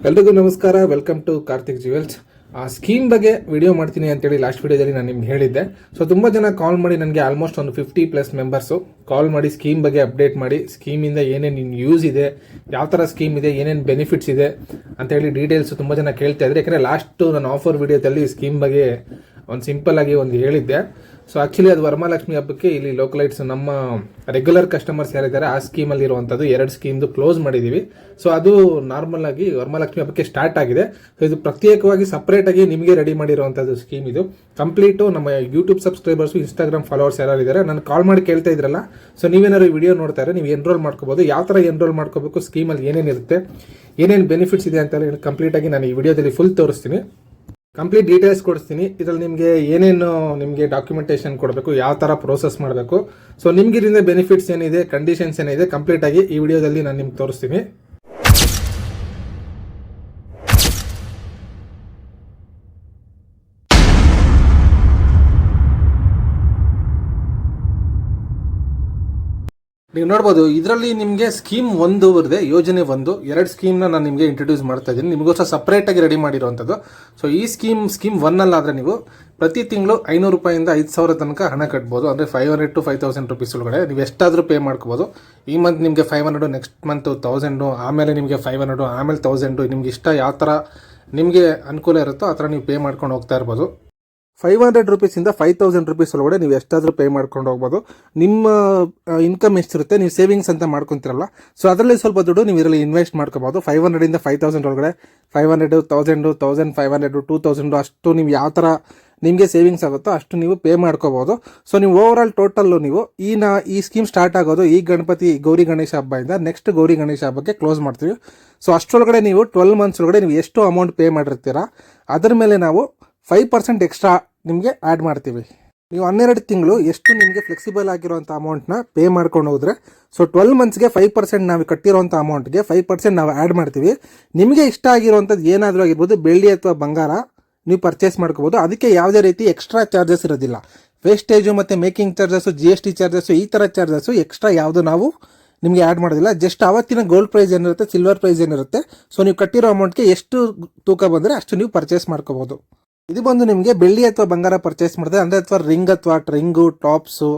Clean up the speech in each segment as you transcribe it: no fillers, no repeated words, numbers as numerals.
ಎಲ್ರಿಗೂ ನಮಸ್ಕಾರ. Welcome to Karthik Jewels. ಆ ಸ್ಕೀಮ್ ಬಗ್ಗೆ ವಿಡಿಯೋ ಮಾಡ್ತೀನಿ ಅಂತೇಳಿ ಲಾಸ್ಟ್ ವಿಡಿಯೋದಲ್ಲಿ ನಾನು ನಿಮ್ಗೆ ಹೇಳಿದ್ದೆ. ಸೊ ತುಂಬ ಜನ ಕಾಲ್ ಮಾಡಿ ನನಗೆ ಆಲ್ಮೋಸ್ಟ್ ಒಂದು 50+ ಮೆಂಬರ್ಸು ಕಾಲ್ ಮಾಡಿ ಸ್ಕೀಮ್ ಬಗ್ಗೆ ಅಪ್ಡೇಟ್ ಮಾಡಿ, ಸ್ಕೀಮಿಂದ ಏನೇನು ಯೂಸ್ ಇದೆ, ಯಾವ ಥರ ಸ್ಕೀಮ್ ಇದೆ, ಏನೇನು ಬೆನಿಫಿಟ್ಸ್ ಇದೆ ಅಂತೇಳಿ ಡೀಟೇಲ್ಸ್ ತುಂಬ ಜನ ಕೇಳ್ತಾ ಇದ್ದಾರೆ. ಯಾಕಂದರೆ ಲಾಸ್ಟು ನಾನು ಆಫರ್ ವಿಡಿಯೋದಲ್ಲಿ ಸ್ಕೀಮ್ ಬಗ್ಗೆ ಒಂದು ಸಿಂಪಲ್ ಆಗಿ ಒಂದು ಹೇಳಿದ್ದೆ. ಸೊ ಆ್ಯಕ್ಚುಲಿ ಅದು ವರಮಹಾಲಕ್ಷ್ಮಿ ಹಬ್ಬಕ್ಕೆ ಇಲ್ಲಿ ಲೋಕಲೈಟ್ಸ್ ನಮ್ಮ ರೆಗ್ಯುಲರ್ ಕಸ್ಟಮರ್ಸ್ ಯಾರಿದ್ದಾರೆ ಆ ಸ್ಕೀಮಲ್ಲಿ ಇರುವಂಥದ್ದು 2 ಸ್ಕೀಮ್ದು ಕ್ಲೋಸ್ ಮಾಡಿದ್ದೀವಿ. ಸೊ ಅದು ನಾರ್ಮಲ್ ಆಗಿ ವರಮಹಾಲಕ್ಷ್ಮಿ ಹಬ್ಬಕ್ಕೆ ಸ್ಟಾರ್ಟ್ ಆಗಿದೆ. ಸೊ ಇದು ಪ್ರತ್ಯೇಕವಾಗಿ ಸಪ್ರೇಟಾಗಿ ನಿಮಗೆ ರೆಡಿ ಮಾಡಿರುವಂಥದ್ದು ಸ್ಕೀಮ್. ಇದು ಕಂಪ್ಲೀಟು ನಮ್ಮ ಯೂಟ್ಯೂಬ್ ಸಬ್ಸ್ಕ್ರೈಬರ್ಸು, ಇನ್ಸ್ಟಾಗ್ರಾಮ್ ಫಾಲೋವರ್ಸ್ ಯಾರಿದ್ದಾರೆ ನಾನು ಕಾಲ್ ಮಾಡಿ ಕೇಳ್ತಾ ಇದ್ರಲ್ಲ, ಸೊ ನೀವೇನಾದ್ರು ಈ ವಿಡಿಯೋ ನೋಡ್ತಾ ಇದ್ರೆ ನೀವು ಎನ್ರೋಲ್ ಮಾಡ್ಕೋಬೋದು. ಯಾವ ಥರ ಎನ್ರೋಲ್ ಮಾಡ್ಕೋಬೇಕು, ಸ್ಕೀಮಲ್ಲಿ ಏನೇನಿರುತ್ತೆ, ಏನೇನು ಬೆನಿಫಿಟ್ಸ್ ಇದೆ ಅಂತ ಕಂಪ್ಲೀಟಾಗಿ ನಾನು ಈ ವಿಡಿಯೋದಲ್ಲಿ ಫುಲ್ ತೋರಿಸ್ತೀನಿ. ಕಂಪ್ಲೀಟ್ ಡೀಟೇಲ್ಸ್ ಕೊಡಿಸ್ತೀನಿ. ಇದರಲ್ಲಿ ನಿಮಗೆ ಏನೇನು ನಿಮಗೆ ಡಾಕ್ಯುಮೆಂಟೇಷನ್ ಕೊಡಬೇಕು, ಯಾವ ಥರ ಪ್ರೋಸೆಸ್ ಮಾಡಬೇಕು, ಸೊ ನಿಮ್ಗೆ ಇದರಿಂದ ಬೆನಿಫಿಟ್ಸ್ ಏನಿದೆ, ಕಂಡೀಷನ್ಸ್ ಏನಿದೆ ಕಂಪ್ಲೀಟಾಗಿ ಈ ವಿಡಿಯೋದಲ್ಲಿ ನಾನು ನಿಮ್ಗೆ ತೋರಿಸ್ತೀನಿ. ನೀವು ನೋಡ್ಬೋದು ಇದರಲ್ಲಿ ನಿಮಗೆ ಸ್ಕೀಮ್ 1 ಬರುತ್ತೆ, ಯೋಜನೆ 1, 2 ಸ್ಕೀಮ್ನ ನಾನು ನಿಮಗೆ ಇಂಟ್ರೊಡ್ಯೂಸ್ ಮಾಡ್ತಾ ಇದ್ದೀನಿ. ನಿಮಗೋಸ್ಕರ ಸಪ್ರೇಟಾಗಿ ರೆಡಿ ಮಾಡಿರುವಂಥದ್ದು. ಸೊ ಈ ಸ್ಕೀಮ್ 1 ಆದರೆ ನೀವು ಪ್ರತಿ ತಿಂಗಳು 500 ರೂಪಾಯಿಂದ 5,000 ತನಕ ಹಣ ಕಟ್ಬೋದು. ಅಂದರೆ 500 to 5,000 ರುಪೀಸ್ ಒಳಗಡೆ ನೀವು ಎಷ್ಟಾದರೂ ಪೇ ಮಾಡ್ಕೋಬೋದು. ಈ ಮಂತ್ ನಿಮಗೆ 500, ನೆಕ್ಸ್ಟ್ ಮಂತ್ 1000, ಆಮೇಲೆ ನಿಮಗೆ 500, ಆಮೇಲೆ 1000, ನಿಮ್ಗೆ ಇಷ್ಟ ಯಾವ ಥರ ನಿಮಗೆ ಅನುಕೂಲ ಇರುತ್ತೋ ಆ ಥರ ನೀವು ಪೇ ಮಾಡ್ಕೊಂಡು ಹೋಗ್ತಾ ಇರ್ಬೋದು. 500 ರೂಪೀಸಿಂದ 5,000 ರುಪೀಸ್ ಒಳಗಡೆ ನೀವು ಎಷ್ಟಾದರೂ ಪೇ ಮಾಡ್ಕೊಂಡು ಹೋಗ್ಬೋದು. ನಿಮ್ಮ ಇನ್ಕಮ್ ಎಷ್ಟಿರುತ್ತೆ, ನೀವು ಸೇವಿಂಗ್ಸ್ ಅಂತ ಮಾಡ್ಕೊತಿರಲ್ಲ, ಸೊ ಅದರಲ್ಲಿ ಸ್ವಲ್ಪ ದುಡ್ಡು ನೀವು ಇದರಲ್ಲಿ ಇನ್ವೆಸ್ಟ್ ಮಾಡ್ಕೋಬೋದು. 500ಇಂದ 5,000 ಒಳಗಡೆ 500, 1000, 1,500, 2,000 ಅಷ್ಟು ನೀವು ಯಾವ ಥರ ನಿಮಗೆ ಸೇವಿಂಗ್ಸ್ ಆಗುತ್ತೋ ಅಷ್ಟು ನೀವು ಪೇ ಮಾಡ್ಕೋಬೋದು. ಸೊ ನೀವು ಓವರ್ ಆಲ್ ಟೋಟಲ್ಲು ನೀವು ಈ ಸ್ಕೀಮ್ ಸ್ಟಾರ್ಟ್ ಆಗೋದು ಈ ಗೌರಿ ಗಣೇಶ ಹಬ್ಬದಿಂದ ನೆಕ್ಸ್ಟ್ ಗೌರಿ ಗಣೇಶ ಹಬ್ಬಕ್ಕೆ ಕ್ಲೋಸ್ ಮಾಡ್ತೀವಿ. ಸೊ ಅಷ್ಟರೊಳಗಡೆ ನೀವು 12 ಮಂತ್ಸ್ ಒಳಗಡೆ ನೀವು ಎಷ್ಟು ಅಮೌಂಟ್ ಪೇ ಮಾಡಿರ್ತೀರಾ ಅದರ ಮೇಲೆ ನಾವು 5% ಎಕ್ಸ್ಟ್ರಾ ನಿಮಗೆ ಆ್ಯಡ್ ಮಾಡ್ತೀವಿ. ನೀವು 12 ತಿಂಗಳು ಎಷ್ಟು ನಿಮಗೆ ಫ್ಲೆಕ್ಸಿಬಲ್ ಆಗಿರೋಂಥ ಅಮೌಂಟ್ನ ಪೇ ಮಾಡ್ಕೊಂಡು ಹೋದರೆ, ಸೊ 12 ಮಂತ್ಸ್ಗೆ 5% ನಾವು ಕಟ್ಟಿರೋಂಥ ಅಮೌಂಟ್ಗೆ 5% ನಾವು ಆ್ಯಡ್ ಮಾಡ್ತೀವಿ. ನಿಮಗೆ ಇಷ್ಟ ಆಗಿರೋವಂಥದ್ದು ಏನಾದರೂ ಆಗಿರ್ಬೋದು, ಬೆಳ್ಳಿ ಅಥವಾ ಬಂಗಾರ ನೀವು ಪರ್ಚೇಸ್ ಮಾಡ್ಕೋಬೋದು. ಅದಕ್ಕೆ ಯಾವುದೇ ರೀತಿ ಎಕ್ಸ್ಟ್ರಾ ಚಾರ್ಜಸ್ ಇರೋದಿಲ್ಲ. ವೇಸ್ಟೇಜು ಮತ್ತು ಮೇಕಿಂಗ್ ಚಾರ್ಜಸ್ಸು, GST ಚಾರ್ಜಸ್ಸು, ಈ ಥರ ಚಾರ್ಜಸ್ಸು ಎಕ್ಸ್ಟ್ರಾ ಯಾವುದು ನಾವು ನಿಮಗೆ ಆ್ಯಡ್ ಮಾಡೋದಿಲ್ಲ. ಜಸ್ಟ್ ಅವತ್ತಿನ ಗೋಲ್ಡ್ ಪ್ರೈಸ್ ಏನಿರುತ್ತೆ, ಸಿಲ್ವರ್ ಪ್ರೈಸ್ ಏನಿರುತ್ತೆ, ಸೊ ನೀವು ಕಟ್ಟಿರೋ ಅಮೌಂಟ್ಗೆ ಎಷ್ಟು ತೂಕ ಬಂದರೆ ಅಷ್ಟು ನೀವು ಪರ್ಚೇಸ್ ಮಾಡ್ಕೋಬೋದು. ಇದು ಬಂದು ನಿಮಗೆ ಬೆಳ್ಳಿ ಅಥವಾ ಬಂಗಾರ ಪರ್ಚೇಸ್ ಮಾಡಿದ್ರೆ ಅಂದರೆ ಅಥವಾ ರಿಂಗು, ಟಾಪ್ಸು,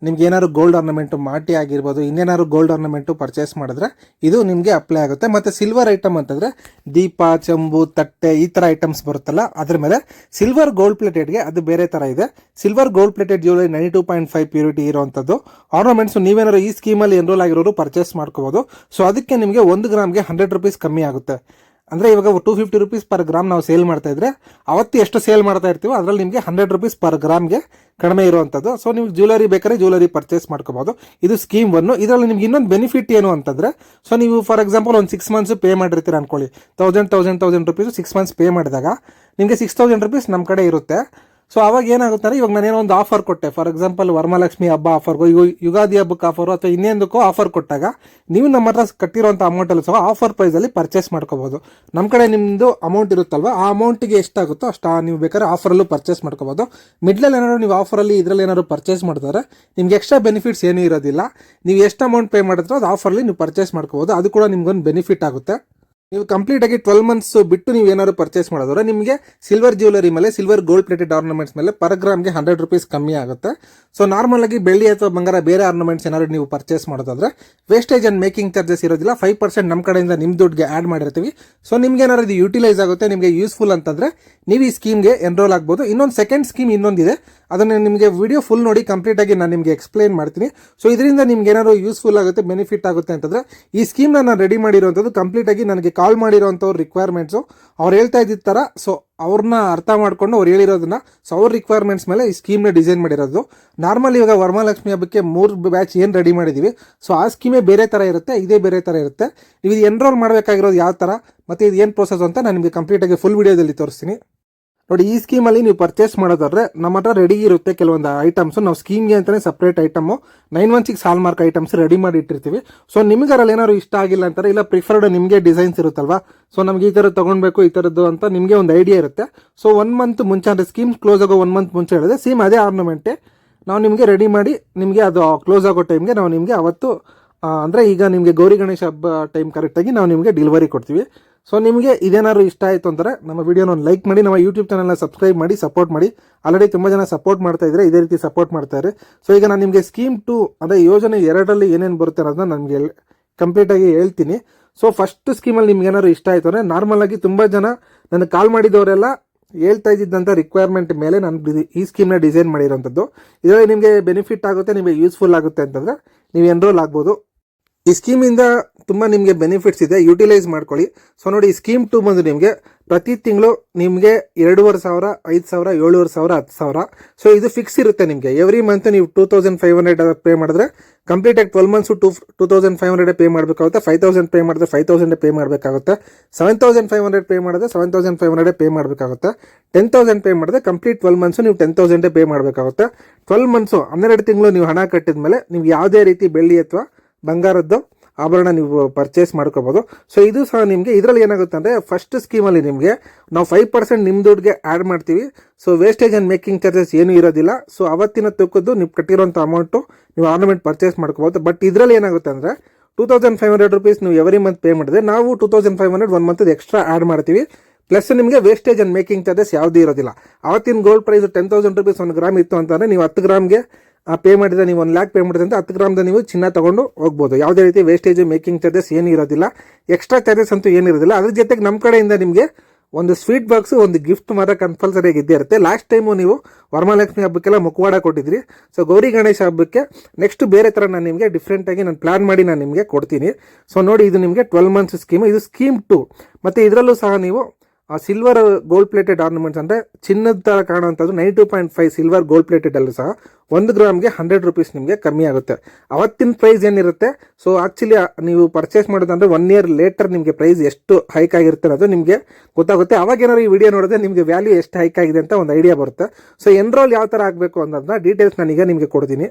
ನಿಮ್ಗೆ ಏನಾದ್ರು ಗೋಲ್ಡ್ ಆರ್ನಮೆಂಟು, ಮಾಟಿ ಆಗಿರ್ಬೋದು, ಇನ್ನೇನಾದ್ರು ಗೋಲ್ಡ್ ಆರ್ನಮೆಂಟು ಪರ್ಚೇಸ್ ಮಾಡಿದ್ರೆ ಇದು ನಿಮಗೆ ಅಪ್ಲೈ ಆಗುತ್ತೆ. ಮತ್ತು ಸಿಲ್ವರ್ ಐಟಮ್ ಅಂತಂದರೆ ದೀಪ, ಚೆಂಬು, ತಟ್ಟೆ, ಈ ಥರ ಐಟಮ್ಸ್ ಬರುತ್ತಲ್ಲ ಅದ್ರ ಮೇಲೆ. ಸಿಲ್ವರ್ ಗೋಲ್ಡ್ ಪ್ಲೇಟೆಡ್ಗೆ ಅದು ಬೇರೆ ಥರ ಇದೆ. Silver gold plated jewellery 92.5 purity ಇರುವಂಥದ್ದು ಆರ್ನಮೆಂಟ್ಸು ನೀವೇನಾದ್ರು ಈ ಸ್ಕೀಮಲ್ಲಿ ಎನ್ರೋಲ್ ಆಗಿರೋರು ಪರ್ಚೇಸ್ ಮಾಡ್ಕೋಬೋದು. ಸೊ ಅದಕ್ಕೆ ನಿಮಗೆ 1 ಗ್ರಾಮ್ಗೆ 100 ರೂಪೀಸ್ ಕಮ್ಮಿ ಆಗುತ್ತೆ. ಅಂದರೆ ಇವಾಗ 250 ರೂಪೀಸ್ ಪರ್ ಗ್ರಾಮ್ ನಾವು ಸೇಲ್ ಮಾಡ್ತಾ ಇದ್ರೆ ಅವತ್ತು ಎಷ್ಟು ಸೇಲ್ ಮಾಡ್ತಾ ಇರ್ತೀವೋ ಅದರಲ್ಲಿ ನಿಮಗೆ 100 ರೂಪೀಸ್ ಪರ್ ಗ್ರಾಮ್ಗೆ ಕಡಿಮೆ ಇರುವಂಥದ್ದು. ಸೊ ನೀವು ಜ್ಯುವೆಲರಿ ಬೇಕಾದ್ರೆ ಜ್ಯುವೆಲರಿ ಪರ್ಚೇಸ್ ಮಾಡ್ಕೋಬೋದು. ಇದು ಸ್ಕೀಮ್ 1. ಇದರಲ್ಲಿ ನಿಮ್ಗೆ ಇನ್ನೊಂದು ಬೆನಿಫಿಟ್ ಏನು ಅಂತಂದರೆ, ಸೊ ನೀವು ಫಾರ್ ಎಕ್ಸಾಂಪಲ್ ಒಂದು 6 ಮಂತ್ಸ್ ಪೇ ಮಾಡಿರ್ತೀರ ಅನ್ಕೊಳ್ಳಿ, 1000 ರೂಪೀಸು 6 ಮಂತ್ಸ್ ಪೇ ಮಾಡಿದಾಗ ನಿಮಗೆ 6,000 ರೂಪೀಸ್ ನಮ್ಮ ಕಡೆ ಇರುತ್ತೆ. ಸೊ ಅವಾಗ ಏನಾಗುತ್ತೆ ಅಂದರೆ, ಇವಾಗ ನಾನೇನೋ ಒಂದು ಆಫರ್ ಕೊಟ್ಟೆ, ಫಾರ್ ಎಕ್ಸಾಂಪಲ್ ವರಮಹಾಲಕ್ಷ್ಮಿ ಹಬ್ಬ ಆಫರ್ಗೋ, ಯುಗಾದಿ ಹಬ್ಬಕ್ಕೆ ಆಫರು ಅಥವಾ ಇನ್ನೇಂದಕ್ಕೋ ಆಫರ್ ಕೊಟ್ಟಾಗ ನೀವು ನಮ್ಮ ಹತ್ರ ಕಟ್ಟಿರೋಂಥ ಅಮೌಂಟಲ್ಲಿ ಸಹ ಆಫರ್ ಪ್ರೈಸಲ್ಲಿ ಪರ್ಚೇಸ್ ಮಾಡ್ಕೋಬೋದು. ನಮ್ಮ ಕಡೆ ನಿಮ್ಮದು ಅಮೌಂಟ್ ಇರುತ್ತಲ್ವ, ಆ ಅಮೌಂಟಿಗೆ ಎಷ್ಟಾಗುತ್ತೋ ಅಷ್ಟು ನೀವು ಬೇಕಾದ್ರೆ ಆಫರಲ್ಲೂ ಪರ್ಚೇಸ್ ಮಾಡ್ಕೋಬೋದು. ಮಿಡ್ಲಲ್ಲಿ ಏನಾದ್ರು ನೀವು ಆಫರಲ್ಲಿ ಇದರಲ್ಲಿ ಏನಾದ್ರು ಪರ್ಚೇಸ್ ಮಾಡಿದ್ರೆ ನಿಮ್ಗೆ ಎಕ್ಸ್ಟ್ರಾ ಬೆನಿಫಿಟ್ಸ್ ಏನೂ ಇರೋದಿಲ್ಲ. ನೀವು ಎಷ್ಟು ಅಮೌಂಟ್ ಪೇ ಮಾಡಿದ್ರೋ ಅದು ಆಫರಲ್ಲಿ ನೀವು ಪರ್ಚೇಸ್ ಮಾಡ್ಕೋಬೋದು. ಅದು ಕೂಡ ನಿಮ್ಗೊಂದು ಬೆನಿಫಿಟ್ ಆಗುತ್ತೆ. ನೀವು ಕಂಪ್ಲೀಟಾಗಿ 12 ಮಂತ್ಸ್ ಬಿಟ್ಟು ನೀವು ಏನಾದ್ರು ಪರ್ಚೇಸ್ ಮಾಡೋದ್ರೆ ನಿಮಗೆ ಸಿಲ್ವರ್ ಜ್ಯುವೆಲರಿ ಮೇಲೆ, ಸಿಲ್ವರ್ ಗೋಲ್ಡ್ ಪ್ಲೇಟೆಡ್ ಆರ್ನಮೆಂಟ್ಸ್ ಮೇಲೆ ಪರ್ ಗ್ರಾಮ್ಗೆ 100 ರೂಪೀಸ್ ಕಮ್ಮಿ ಆಗುತ್ತೆ. ಸೊ ನಾರ್ಮಲ್ ಆಗಿ ಬೆಳ್ಳಿ ಅಥವಾ ಬಂಗಾರ ಬೇರೆ ಆರ್ನಮೆಂಟ್ಸ್ ಏನಾದ್ರು ನೀವು ಪರ್ಚೇಸ್ ಮಾಡೋದಾದ್ರೆ ವೇಸ್ಟೇಜ್ ಆ್ಯಂಡ್ ಮೇಕಿಂಗ್ ಚಾರ್ಜಸ್ ಇರೋದಿಲ್ಲ. 5% ನಮ್ಮ ಕಡೆಯಿಂದ ನಿಮ್ಮ ದುಡ್ಡಿಗೆ ಆ್ಯಡ್ ಮಾಡಿರ್ತೀವಿ. ಸೊ ನಿಮ್ಗೆ ಏನಾದ್ರು ಇದು ಯೂಟಿಲೈಸ್ ಆಗುತ್ತೆ, ನಿಮಗೆ ಯೂಸ್ಫುಲ್ ಅಂತಂದರೆ ನೀವು ಈ ಸ್ಕೀಮ್ಗೆ ಎನ್ರೋಲ್ ಆಗ್ಬೋದು. ಇನ್ನೊಂದು ಸೆಕೆಂಡ್ ಸ್ಕೀಮ್ ಇನ್ನೊಂದಿದೆ, ಅದನ್ನು ನಿಮಗೆ ವಿಡಿಯೋ ಫುಲ್ ನೋಡಿ ಕಂಪ್ಲೀಟಾಗಿ ನಾನು ನಿಮಗೆ ಎಕ್ಸ್ಪ್ಲೈನ್ ಮಾಡ್ತೀನಿ. ಸೊ ಇದರಿಂದ ನಿಮ್ಗೆ ಏನಾದ್ರು ಯೂಸ್ಫುಲ್ ಆಗುತ್ತೆ, ಬೆನಿಫಿಟ್ ಆಗುತ್ತೆ ಅಂತಂದರೆ ಈ ಸ್ಕೀಮ್ನ ನಾನು ರೆಡಿ ಮಾಡಿರೋವಂಥದ್ದು ಕಂಪ್ಲೀಟಾಗಿ ನನಗೆ ಕಾಲ್ ಮಾಡಿರೋವಂಥವ್ರು ರಿಕ್ವೈರ್ಮೆಂಟ್ಸು ಅವ್ರು ಹೇಳ್ತಾ ಇದ್ದ ಥರ, ಸೊ ಅವ್ರನ್ನ ಅರ್ಥ ಮಾಡ್ಕೊಂಡು ಅವ್ರು ಹೇಳಿರೋದನ್ನ, ಸೊ ಅವ್ರ ರಿಕ್ವೈರ್ಮೆಂಟ್ಸ್ ಮೇಲೆ ಈ ಸ್ಕೀಮ್ನ ಡಿಸೈನ್ ಮಾಡಿರೋದು. ನಾರ್ಮಲ್ ಇವಾಗ ವರಮಹಾಲಕ್ಷ್ಮಿ ಹಬ್ಬಕ್ಕೆ 3 ಬ್ಯಾಚ್ ಏನು ರೆಡಿ ಮಾಡಿದ್ದೀವಿ, ಸೊ ಆ ಸ್ಕೀಮೇ ಬೇರೆ ಥರ ಇರುತ್ತೆ, ಇದೇ ಬೇರೆ ಥರ ಇರುತ್ತೆ. ನೀವು ಇದು ಎನ್ರೋಲ್ ಮಾಡಬೇಕಾಗಿರೋದು ಯಾವ ಥರ ಮತ್ತು ಇದು ಏನು ಪ್ರೋಸೆಸ್ ಅಂತ ನಾನು ನಿಮಗೆ ಕಂಪ್ಲೀಟಾಗಿ ಫುಲ್ ವಿಡಿಯೋದಲ್ಲಿ ತೋರಿಸ್ತೀನಿ. ನೋಡಿ, ಈ ಸ್ಕೀಮಲ್ಲಿ ನೀವು ಪರ್ಚೇಸ್ ಮಾಡೋದಾದ್ರೆ ನಮ್ಮ ಹತ್ರ ರೆಡಿ ಇರುತ್ತೆ ಕೆಲವೊಂದು ಐಟಮ್ಸು. ನಾವು ಸ್ಕೀಮ್ಗೆ ಅಂತಲೇ ಸಪ್ರೇಟ್ ಐಟಮು 916 ಹಾಲ್ ಮಾರ್ಕ್ ಐಟಮ್ಸ್ ರೆಡಿ ಮಾಡಿ ಇಟ್ಟಿರ್ತೀವಿ. ಸೊ ನಿಮ್ಗೆ ಅದರಲ್ಲಿ ಏನಾದ್ರು ಇಷ್ಟ ಆಗಿಲ್ಲ ಅಂತಾರೆ, ಇಲ್ಲ ಪ್ರಿಫರ್ಡ್ ನಿಮಗೆ ಡಿಸೈನ್ಸ್ ಇರುತ್ತಲ್ವಾ, ಸೊ ನಮ್ಗೆ ಈ ಥರ ತೊಗೊಳ್ಬೇಕು ಈ ಥರದ್ದು ಅಂತ ನಿಮಗೆ ಒಂದು ಐಡಿಯಾ ಇರುತ್ತೆ. ಸೊ 1 ಮಂತ್ ಮುಂಚೆ ಅಂದರೆ ಸ್ಕೀಮ್ ಕ್ಲೋಸ್ ಆಗೋ 1 ಮಂತ್ ಮುಂಚೆ ಹೇಳಿದೆ ಸೇಮ್ ಅದೇ ಆರ್ನಮೆಂಟೇ ನಾವು ನಿಮಗೆ ರೆಡಿ ಮಾಡಿ ನಿಮಗೆ ಅದು ಕ್ಲೋಸ್ ಆಗೋ ಟೈಮ್ಗೆ ನಾವು ನಿಮಗೆ ಅವತ್ತು ಅಂದರೆ ಈಗ ನಿಮಗೆ ಗೌರಿ ಗಣೇಶ ಹಬ್ಬ ಟೈಮ್ ಕರೆಕ್ಟಾಗಿ ನಾವು ನಿಮಗೆ ಡೆಲಿವರಿ ಕೊಡ್ತೀವಿ. ಸೊ ನಿಮಗೆ ಇದೇನಾದ್ರು ಇಷ್ಟ ಆಯಿತು ಅಂದರೆ ನಮ್ಮ ವಿಡಿಯೋನ ಒಂದು ಲೈಕ್ ಮಾಡಿ, ನಮ್ಮ ಯೂಟ್ಯೂಬ್ ಚಾನಲ್ನ ಸಬ್ಸ್ಕ್ರೈಬ್ ಮಾಡಿ ಸಪೋರ್ಟ್ ಮಾಡಿ. ಆಲ್ರೆಡಿ ತುಂಬ ಜನ ಸಪೋರ್ಟ್ ಮಾಡ್ತಾ ಇದ್ದಾರೆ, ಇದೇ ರೀತಿ ಸಪೋರ್ಟ್ ಮಾಡ್ತಾರೆ. ಸೊ ಈಗ ನಾನು ನಿಮಗೆ ಸ್ಕೀಮ್ 2 ಅಂದರೆ ಯೋಜನೆ 2ರಲ್ಲಿ ಏನೇನು ಬರುತ್ತೆ ಅನ್ನೋದನ್ನ ನನಗೆ ಕಂಪ್ಲೀಟಾಗಿ ಹೇಳ್ತೀನಿ. ಸೊ ಫಸ್ಟ್ ಸ್ಕೀಮಲ್ಲಿ ನಿಮ್ಗೆ ಏನಾದ್ರು ಇಷ್ಟ ಆಯಿತು ಅಂದರೆ, ನಾರ್ಮಲಾಗಿ ತುಂಬ ಜನ ನನಗೆ ಕಾಲ್ ಮಾಡಿದವರೆಲ್ಲ ಹೇಳ್ತಾ ಇದ್ದಂಥ ರಿಕ್ವೈರ್ಮೆಂಟ್ ಮೇಲೆ ನಾನು ಈ ಸ್ಕೀಮ್ನ ಡಿಸೈನ್ ಮಾಡಿರೋಂಥದ್ದು. ಇದರಲ್ಲಿ ನಿಮಗೆ ಬೆನಿಫಿಟ್ ಆಗುತ್ತೆ, ನಿಮಗೆ ಯೂಸ್ಫುಲ್ ಆಗುತ್ತೆ ಅಂತಂದರೆ ನೀವು ಎನ್ರೋಲ್ ಆಗ್ಬೋದು. ಈ ಸ್ಕೀಮಿಂದ ತುಂಬ ನಿಮಗೆ ಬೆನಿಫಿಟ್ಸ್ ಇದೆ, ಯುಟಿಲೈಸ್ ಮಾಡ್ಕೊಳ್ಳಿ. ಸೊ ನೋಡಿ, ಈ ಸ್ಕೀಮ್ 2 ಬಂದು ನಿಮಗೆ ಪ್ರತಿ ತಿಂಗಳು ನಿಮಗೆ 2,500, 5,000, 7,500, 10,000. ಸೊ ಇದು ಫಿಕ್ಸ್ ಇರುತ್ತೆ ನಿಮಗೆ. ಎವ್ರಿ ಮಂತ್ ನೀವು 2,500 ಪೇ ಮಾಡಿದ್ರೆ ಕಂಪ್ಲೀಟಾಗಿ 12 ಮಂತ್ಸು 2,500 ಪೇ ಮಾಡಬೇಕಾಗುತ್ತೆ. 5,000 ಪೇ ಮಾಡಿದ್ರೆ 5,000 ಪೇ ಮಾಡಬೇಕಾಗುತ್ತೆ. 7,500 ಪೇ ಮಾಡಿದ್ರೆ 7,500 ಪೇ ಮಾಡಬೇಕಾಗುತ್ತೆ. 10,000 ಪೇ ಮಾಡಿದ್ರೆ ಕಂಪ್ಲೀಟ್ 12 ಮಂತ್ಸು ನೀವು 10,000 ಪೇ ಮಾಡಬೇಕಾಗುತ್ತೆ. 12 ಮಂತ್ಸು 12 ತಿಂಗಳು ನೀವು ಹಣ ಕಟ್ಟಿದ ಮೇಲೆ ನಿಮ್ಗೆ ಯಾವುದೇ ರೀತಿ ಬೆಳ್ಳಿ ಅಥವಾ ಬಂಗಾರದ್ದು ಆಭರಣ ನೀವು ಪರ್ಚೇಸ್ ಮಾಡ್ಕೋಬೋದು. ಸೊ ಇದು ಸಹ ನಿಮಗೆ ಇದರಲ್ಲಿ ಏನಾಗುತ್ತೆ ಅಂದರೆ, ಫಸ್ಟ್ ಸ್ಕೀಮಲ್ಲಿ ನಿಮಗೆ ನಾವು 5% ನಿಮ್ಮ ದುಡ್ಡಿಗೆ ಆ್ಯಡ್ ಮಾಡ್ತೀವಿ. So wastage and making charges ಏನೂ ಇರೋದಿಲ್ಲ. ಸೊ ಅವತ್ತಿನ ತಕ್ಕದ್ದು ನೀವು ಕಟ್ಟಿರೋಂಥ ಅಮೌಂಟು ನೀವು ಆರ್ನಮೆಂಟ್ ಪರ್ಚೇಸ್ ಮಾಡ್ಕೋಬೋದು. ಬಟ್ ಇದರಲ್ಲಿ ಏನಾಗುತ್ತೆ ಅಂದರೆ, 2,500 ರುಪೀಸ್ ನೀವು ಎವ್ರಿ ಮಂತ್ ಪೇ ಮಾಡಿದ್ರೆ ನಾವು 2,500 1 ಮಂತ್ ಎಕ್ಸ್ಟ್ರಾ ಆ್ಯಡ್ ಮಾಡ್ತೀವಿ. ಪ್ಲಸ್ ನಿಮಗೆ ವೇಸ್ಟೇಜ್ ಆ್ಯಂಡ್ ಮೇಕಿಂಗ್ ಚಾರ್ಜಸ್ ಯಾವುದೂ ಇರೋದಿಲ್ಲ. ಅವತ್ತಿನ ಗೋಲ್ಡ್ ಪ್ರೈಸ್ 10,000 ರುಪೀಸ್ 1 ಗ್ರಾಮ್ ಇತ್ತು ಅಂತಂದರೆ, ನೀವು 10 ಗ್ರಾಮ್ಗೆ ಪೇ ಮಾಡಿದ್ರೆ, ನೀವು 1 lakh ಪೇ ಮಾಡಿದ್ರೆ ಅಂತ 10 ಗ್ರಾಮ್ದ ನೀವು ಚಿನ್ನ ತೊಗೊಂಡು ಹೋಗ್ಬೋದು. ಯಾವುದೇ ರೀತಿ ವೇಸ್ಟೇಜ್ ಮೇಕಿಂಗ್ ಚಾರ್ಜಸ್ ಏನೂ ಇರೋದಿಲ್ಲ, ಎಕ್ಸ್ಟ್ರಾ ಚಾರ್ಜಸ್ ಅಂತೂ ಏನಿರೋದಿಲ್ಲ. ಅದ್ರ ಜೊತೆಗೆ ನಮ್ಮ ಕಡೆಯಿಂದ ನಿಮಗೆ ಒಂದು ಸ್ವೀಟ್ ಬಾಕ್ಸ್, ಒಂದು ಗಿಫ್ಟ್ ಮಾತ್ರ ಕಂಪಲ್ಸರಿಯಾಗಿ ಇದ್ದೇ ಇರುತ್ತೆ. ಲಾಸ್ಟ್ ಟೈಮು ನೀವು ವರಮಹಾಲಕ್ಷ್ಮಿ ಹಬ್ಬಕ್ಕೆಲ್ಲ ಮುಖವಾಡ ಕೊಟ್ಟಿದ್ರಿ. ಸೊ ಗೌರಿ ಗಣೇಶ ಹಬ್ಬಕ್ಕೆ ನೆಕ್ಸ್ಟ್ ಬೇರೆ ಥರ ನಾನು ನಿಮಗೆ ಡಿಫ್ರೆಂಟಾಗಿ ನಾನು ಪ್ಲ್ಯಾನ್ ಮಾಡಿ ನಾನು ನಿಮಗೆ ಕೊಡ್ತೀನಿ. ಸೊ ನೋಡಿ, ಇದು ನಿಮಗೆ 12 ಮಂತ್ಸ್ ಸ್ಕೀಮ್, ಇದು ಸ್ಕೀಮ್ 2. ಮತ್ತು ಇದರಲ್ಲೂ ಸಹ ನೀವು ಸಿಲ್ವರ್ ಗೋಲ್ಡ್ ಪ್ಲೇಟೆಡ್ ಆರ್ನಮೆಂಟ್ಸ್ ಅಂದರೆ ಚಿನ್ನದ ಥರ ಕಾಣುವಂಥದ್ದು 92.5 ಸಿಲ್ವರ್ ಗೋಲ್ಡ್ ಪ್ಲೇಟೆಡ್ ಅಲ್ಲೂ ಸಹ 1 ಗ್ರಾಮ್ಗೆ 100 ರುಪೀಸ್ ನಿಮಗೆ ಕಮ್ಮಿ ಆಗುತ್ತೆ. ಅವತ್ತಿನ ಪ್ರೈಸ್ ಏನಿರುತ್ತೆ, ಸೊ ಆ್ಯಕ್ಚುಲಿ ನೀವು ಪರ್ಚೇಸ್ ಮಾಡೋದಂದರೆ 1 year ಲೇಟರ್ ನಿಮಗೆ ಪ್ರೈಸ್ ಎಷ್ಟು ಹೈಕ್ ಆಗಿರುತ್ತೆ ಅನ್ನೋದು ನಿಮಗೆ ಗೊತ್ತಾಗುತ್ತೆ. ಅವಾಗ ಏನಾದ್ರು ಈ ವಿಡಿಯೋ ನೋಡಿದ್ರೆ ನಿಮಗೆ ವ್ಯಾಲ್ಯೂ ಎಷ್ಟು ಹೈಕ್ ಆಗಿದೆ ಅಂತ ಒಂದು ಐಡಿಯಾ ಬರುತ್ತೆ. ಸೊ ಎನ್ರೋಲ್ ಯಾವ ಥರ ಆಗಬೇಕು ಅನ್ನೋದನ್ನ ಡೀಟೇಲ್ಸ್ ನಾನೀಗ ನಿಮಗೆ ಕೊಡ್ತೀನಿ.